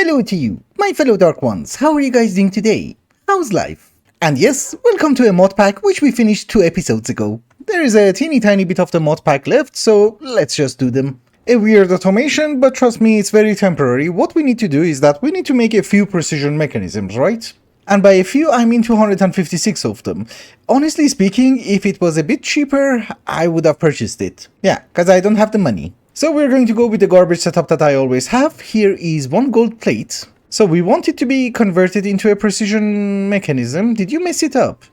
Hello to you, my fellow Dark Ones. How are you guys doing today? How's life? And yes, welcome to a mod pack which we finished 2 episodes ago. There is a teeny tiny bit of the mod pack left, so let's just do them. A weird automation, but trust me, it's very temporary. What we need to do is that we need to make a few precision mechanisms, right? And by a few, I mean 256 of them. Honestly speaking, if it was a bit cheaper, I would have purchased it. Yeah, cause I don't have the money. So we're going to go with the garbage setup that I always have. Here is 1 gold plate. So we want it to be converted into a precision mechanism. Did you mess it up?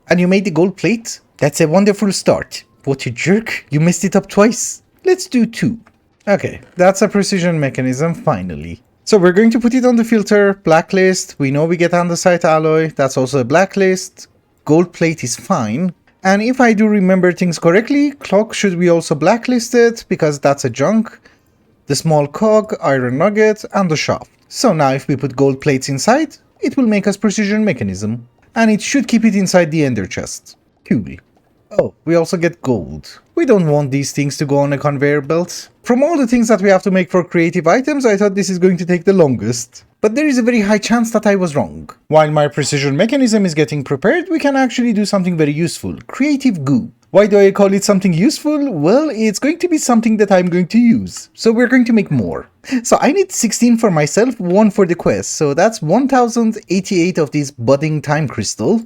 And you made the gold plate? That's a wonderful start. What a jerk, you messed it up twice. Let's do 2. Okay, that's a precision mechanism finally. So we're going to put it on the filter, blacklist. We know we get andesite alloy, that's also a blacklist. Gold plate is fine. And if I do remember things correctly, clock should be also blacklisted because that's a junk. The small cog, iron nugget, and the shaft. So now if we put gold plates inside, it will make us precision mechanism. And it should keep it inside the ender chest. Cool. Oh, we also get gold. We don't want these things to go on a conveyor belt. From all the things that we have to make for creative items, I thought this is going to take the longest. But there is a very high chance that I was wrong. While my precision mechanism is getting prepared, we can actually do something very useful. Creative goo. Why do I call it something useful? Well, it's going to be something that I'm going to use. So we're going to make more. So I need 16 for myself, 1 for the quest. So that's 1088 of this budding time crystal.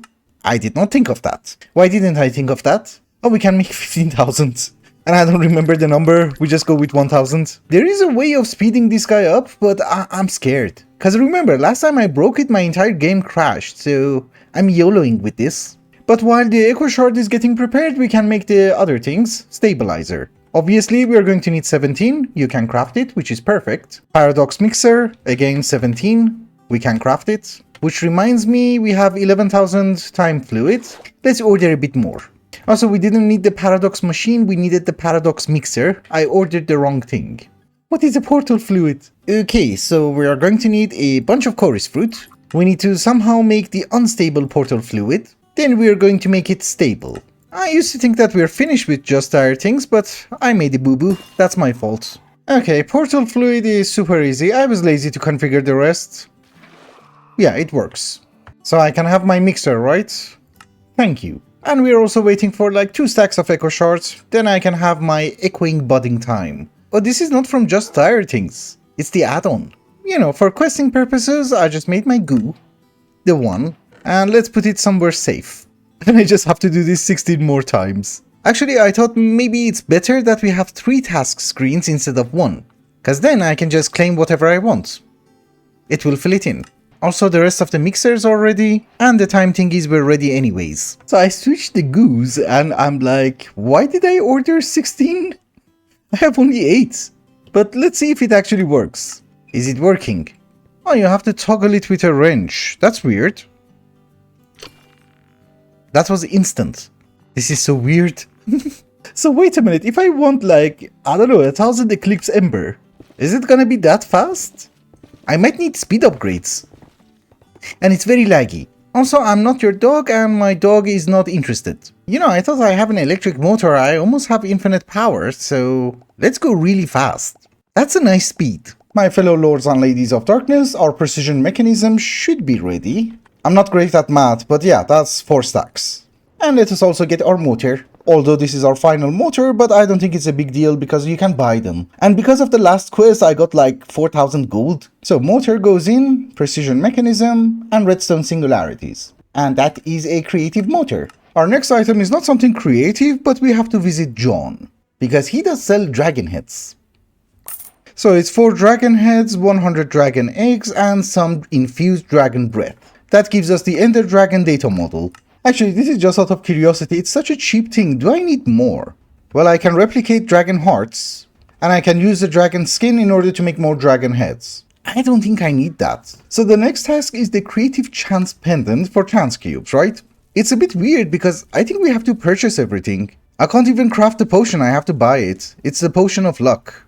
I did not think of that. Why didn't I think of that? Oh, we can make 15,000. And I don't remember the number, we just go with 1000. There is a way of speeding this guy up, but I'm scared. Cause remember, last time I broke it, my entire game crashed, so I'm YOLOing with this. But while the Echo Shard is getting prepared, we can make the other things. Stabilizer. Obviously, we are going to need 17, you can craft it, which is perfect. Paradox Mixer, again 17, we can craft it. Which reminds me, we have 11,000 time fluid. Let's order a bit more. Also, we didn't need the paradox machine, we needed the paradox mixer. I ordered the wrong thing. What is a portal fluid? Okay, so we are going to need a bunch of chorus fruit. We need to somehow make the unstable portal fluid. Then we are going to make it stable. I used to think that we are finished with just our things, but I made a boo-boo. That's my fault. Okay, portal fluid is super easy. I was lazy to configure the rest. Yeah, it works. So I can have my mixer, right? Thank you. And we're also waiting for like 2 stacks of echo shards. Then I can have my echoing budding time. Oh, this is not from just tire things. It's the add-on. You know, for questing purposes, I just made my goo. The 1. And let's put it somewhere safe. And I just have to do this 16 more times. Actually, I thought maybe it's better that we have 3 task screens instead of 1. Cause then I can just claim whatever I want. It will fill it in. Also, the rest of the mixers are ready, and the time thingies were ready anyways. So I switched the goos, and I'm like, why did I order 16? I have only 8. But let's see if it actually works. Is it working? Oh, you have to toggle it with a wrench. That's weird. That was instant. This is so weird. So wait a minute, if I want like, I don't know, 1000 Eclipse Ember, is it gonna be that fast? I might need speed upgrades. And it's very laggy. Also, I'm not your dog and my dog is not interested. You know, I thought I have an electric motor, I almost have infinite power, so let's go really fast. That's a nice speed. My fellow lords and ladies of darkness, our precision mechanism should be ready. I'm not great at math, but yeah, that's 4 stacks. And let us also get our motor. Although this is our final motor, but I don't think it's a big deal because you can buy them. And because of the last quest, I got like 4,000 gold. So motor goes in, precision mechanism, and redstone singularities. And that is a creative motor. Our next item is not something creative, but we have to visit John. Because he does sell dragon heads. So it's 4 dragon heads, 100 dragon eggs, and some infused dragon breath. That gives us the Ender Dragon data model. Actually, this is just out of curiosity, it's such a cheap thing, do I need more? Well, I can replicate dragon hearts, and I can use the dragon skin in order to make more dragon heads. I don't think I need that. So the next task is the creative chance pendant for chance cubes, right? It's a bit weird because I think we have to purchase everything. I can't even craft the potion, I have to buy it. It's the potion of luck.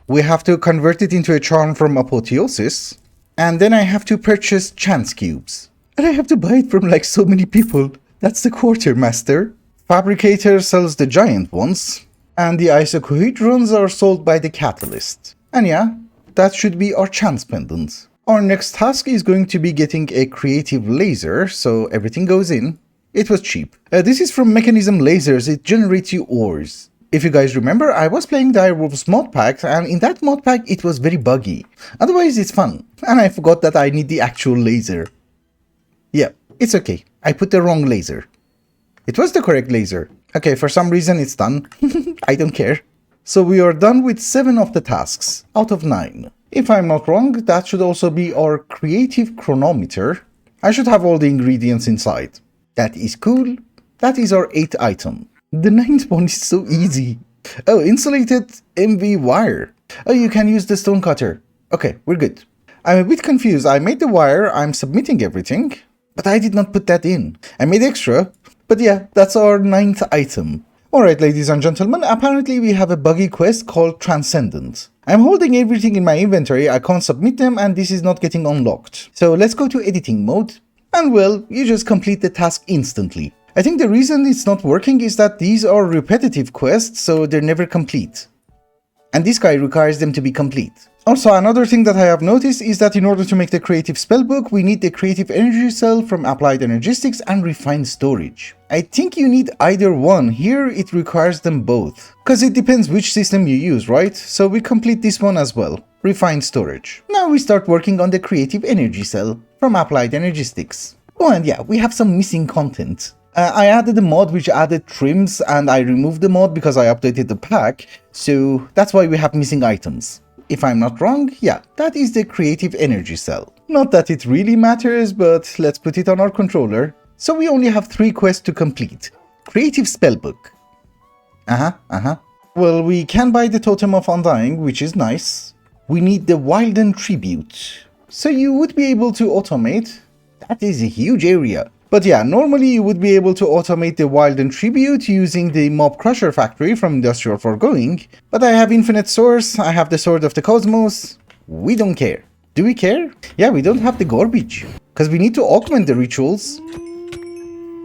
We have to convert it into a charm from apotheosis, and then I have to purchase chance cubes. And I have to buy it from like so many people. That's the quartermaster. Fabricator sells the giant ones. And the isocohedrons are sold by the catalyst. And yeah, that should be our chance pendant. Our next task is going to be getting a creative laser, so everything goes in. It was cheap. This is from Mechanism Lasers, it generates you ores. If you guys remember, I was playing Direwolf's Modpack, and in that Modpack it was very buggy. Otherwise it's fun. And I forgot that I need the actual laser. Yeah, it's okay. I put the wrong laser. It was the correct laser. Okay, for some reason it's done. I don't care. So we are done with 7 of the tasks, out of 9. If I'm not wrong, that should also be our creative chronometer. I should have all the ingredients inside. That is cool. That is our 8th item. The 9th one is so easy. Oh, insulated MV wire. Oh, you can use the stone cutter. Okay, we're good. I'm a bit confused. I made the wire, I'm submitting everything, but I did not put that in. I made extra, but yeah, that's our 9th item. Alright, ladies and gentlemen, apparently we have a buggy quest called Transcendent. I'm holding everything in my inventory, I can't submit them, and this is not getting unlocked. So let's go to editing mode, and well, you just complete the task instantly. I think the reason it's not working is that these are repetitive quests, so they're never complete. And this guy requires them to be complete. Also, another thing that I have noticed is that in order to make the creative spellbook, we need the creative energy cell from applied energistics and refined storage. I think you need either one. Here it requires them both. Cause it depends which system you use, right? So we complete this one as well. Refined storage. Now we start working on the creative energy cell from applied energistics. Oh, and yeah, we have some missing content. I added a mod which added trims, and I removed the mod because I updated the pack, so that's why we have missing items. If I'm not wrong, yeah, that is the creative energy cell. Not that it really matters, but let's put it on our controller. So we only have 3 quests to complete. Creative spellbook. Well, we can buy the Totem of Undying, which is nice. We need the Wilden Tribute. So you would be able to automate. That is a huge area. But yeah, normally you would be able to automate the Wilden Tribute using the Mob Crusher factory from Industrial Foregoing, but I have Infinite Source, I have the Sword of the Cosmos, we don't care. Do we care? Yeah, we don't have the garbage, because we need to augment the rituals.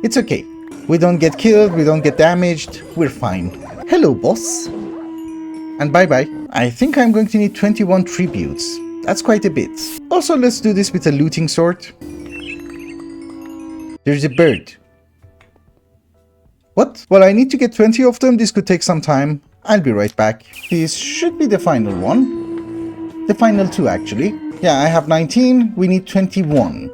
It's okay. We don't get killed, we don't get damaged, we're fine. Hello, boss. And bye-bye. I think I'm going to need 21 tributes. That's quite a bit. Also, let's do this with a looting sword. There's a bird. What? Well, I need to get 20 of them. This could take some time. I'll be right back. This should be the final one. The final 2, actually. Yeah, I have 19. We need 21.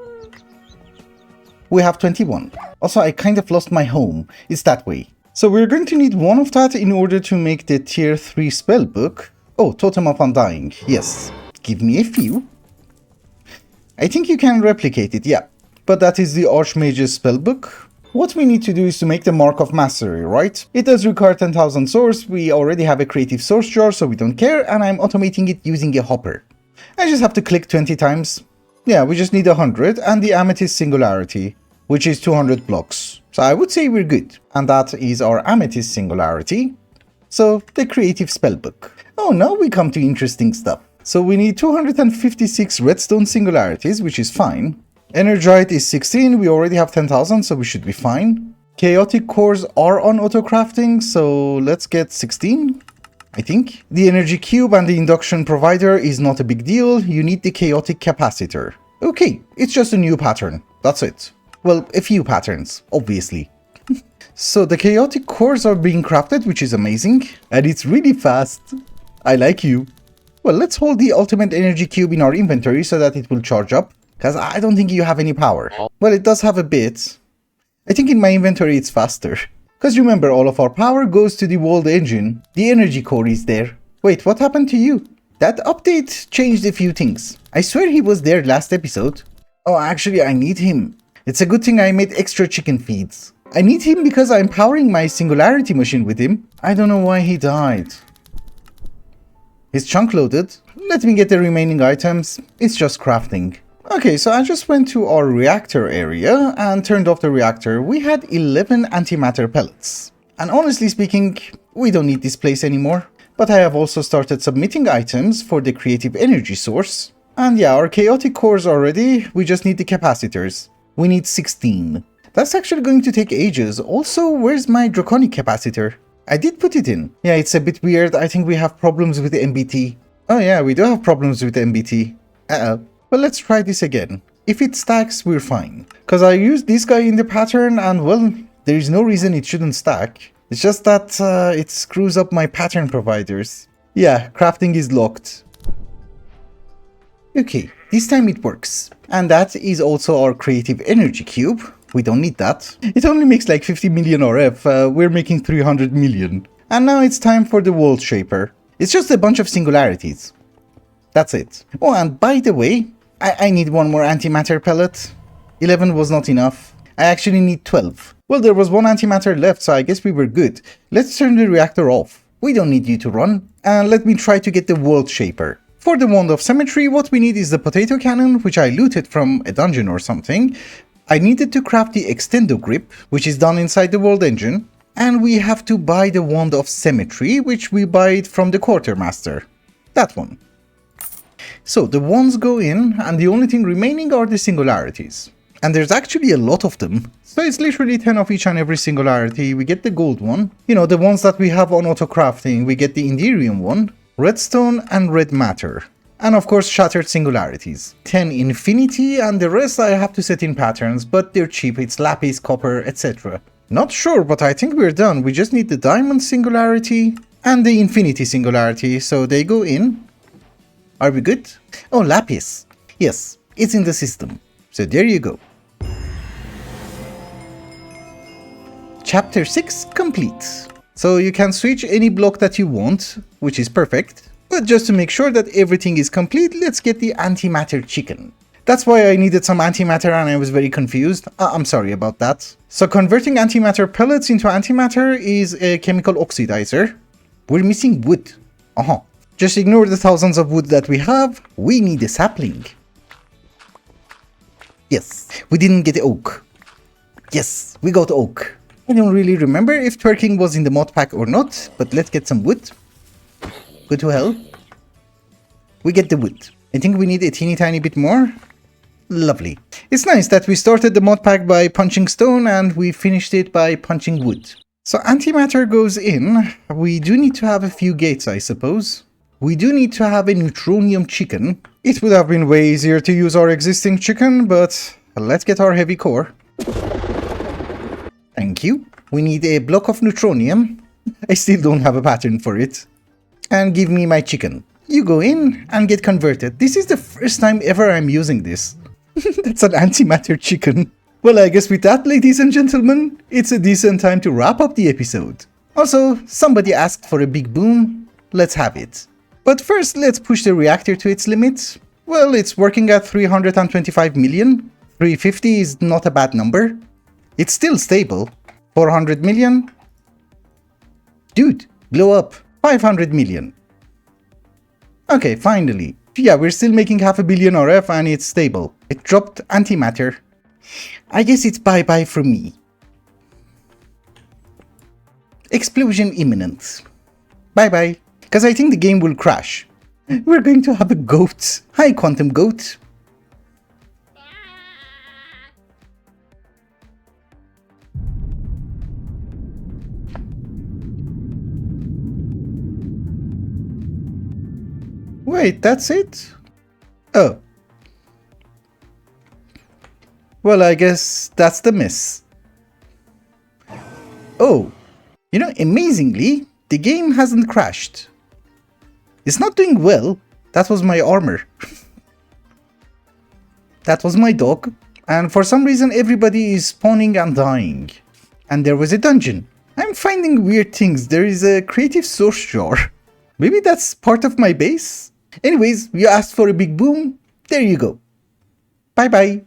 We have 21. Also, I kind of lost my home. It's that way. So we're going to need 1 of that in order to make the tier 3 spellbook. Oh, Totem of Undying. Yes. Give me a few. I think you can replicate it, yeah. But that is the Archmage's spellbook. What we need to do is to make the Mark of Mastery, right? It does require 10,000 source, we already have a creative source jar, so we don't care, and I'm automating it using a hopper. I just have to click 20 times. Yeah, we just need 100, and the Amethyst Singularity, which is 200 blocks. So I would say we're good. And that is our Amethyst Singularity. So, the creative spellbook. Oh, now we come to interesting stuff. So we need 256 redstone singularities, which is fine. Energite is 16, we already have 10,000, so we should be fine. Chaotic cores are on auto-crafting, so let's get 16, I think. The energy cube and the induction provider is not a big deal, you need the chaotic capacitor. Okay, it's just a new pattern, that's it. Well, a few patterns, obviously. So the chaotic cores are being crafted, which is amazing, and it's really fast. I like you. Well, let's hold the ultimate energy cube in our inventory so that it will charge up. Because I don't think you have any power. Well, it does have a bit. I think in my inventory it's faster. Because remember, all of our power goes to the walled engine. The energy core is there. Wait, what happened to you? That update changed a few things. I swear he was there last episode. Oh, actually, I need him. It's a good thing I made extra chicken feeds. I need him because I'm powering my singularity machine with him. I don't know why he died. He's chunk loaded. Let me get the remaining items. It's just crafting. Okay, so I just went to our reactor area and turned off the reactor. We had 11 antimatter pellets. And honestly speaking, we don't need this place anymore. But I have also started submitting items for the creative energy source. And yeah, our chaotic cores are ready. We just need the capacitors. We need 16. That's actually going to take ages. Also, where's my draconic capacitor? I did put it in. Yeah, it's a bit weird. I think we have problems with the MBT. Oh yeah, we do have problems with MBT. Uh-oh. Well, let's try this again. If it stacks, we're fine. Because I used this guy in the pattern and, well, there is no reason it shouldn't stack. It's just that it screws up my pattern providers. Yeah, crafting is locked. Okay, this time it works. And that is also our creative energy cube. We don't need that. It only makes like 50 million RF, we're making 300 million. And now it's time for the world shaper. It's just a bunch of singularities. That's it. Oh, and by the way, I need one more antimatter pellet. 11 was not enough. I actually need 12. Well, there was one antimatter left, so I guess we were good. Let's turn the reactor off. We don't need you to run. And let me try to get the world shaper. For the wand of symmetry, what we need is the potato cannon, which I looted from a dungeon or something. I needed to craft the extendo grip, which is done inside the world engine. And we have to buy the wand of symmetry, which we buy it from the quartermaster. That one. So the wands go in, and the only thing remaining are the singularities. And there's actually a lot of them. So it's literally 10 of each and every singularity. We get the gold one. You know, the ones that we have on auto crafting. We get the Indirium one, redstone and red matter. And of course shattered singularities. 10 infinity, and the rest I have to set in patterns, but they're cheap. It's lapis, copper, etc. Not sure, but I think we're done. We just need the diamond singularity and the infinity singularity. So they go in. Are we good? Oh, lapis. Yes, it's in the system. So there you go. Chapter 6 complete. So you can switch any block that you want, which is perfect. But just to make sure that everything is complete, let's get the antimatter chicken. That's why I needed some antimatter and I was very confused. I'm sorry about that. So converting antimatter pellets into antimatter is a chemical oxidizer. We're missing wood. Just ignore the thousands of wood that we have. We need a sapling. Yes, we didn't get oak. Yes, we got oak. I don't really remember if twerking was in the mod pack or not, but let's get some wood. Good to hell. We get the wood. I think we need a teeny tiny bit more. Lovely. It's nice that we started the mod pack by punching stone and we finished it by punching wood. So antimatter goes in. We do need to have a few gates, I suppose. We do need to have a neutronium chicken. It would have been way easier to use our existing chicken, but let's get our heavy core. Thank you. We need a block of neutronium. I still don't have a pattern for it. And give me my chicken. You go in and get converted. This is the first time ever I'm using this. That's an antimatter chicken. Well, I guess with that, ladies and gentlemen, it's a decent time to wrap up the episode. Also, somebody asked for a big boom. Let's have it. But first, let's push the reactor to its limits. Well, it's working at 325 million. 350 is not a bad number. It's still stable. 400 million. Dude, blow up. 500 million. Okay, finally. Yeah, we're still making 500 million RF and it's stable. It dropped antimatter. I guess it's bye-bye from me. Explosion imminent. Bye-bye. Because I think the game will crash. We're going to have a goat. Hi, Quantum Goat. Wait, that's it? Oh. Well, I guess that's the miss. Oh. You know, amazingly, the game hasn't crashed. It's not doing well. That was my armor. That was my dog. And for some reason, everybody is spawning and dying. And there was a dungeon. I'm finding weird things. There is a creative source jar. Maybe that's part of my base? Anyways, you asked for a big boom. There you go. Bye bye.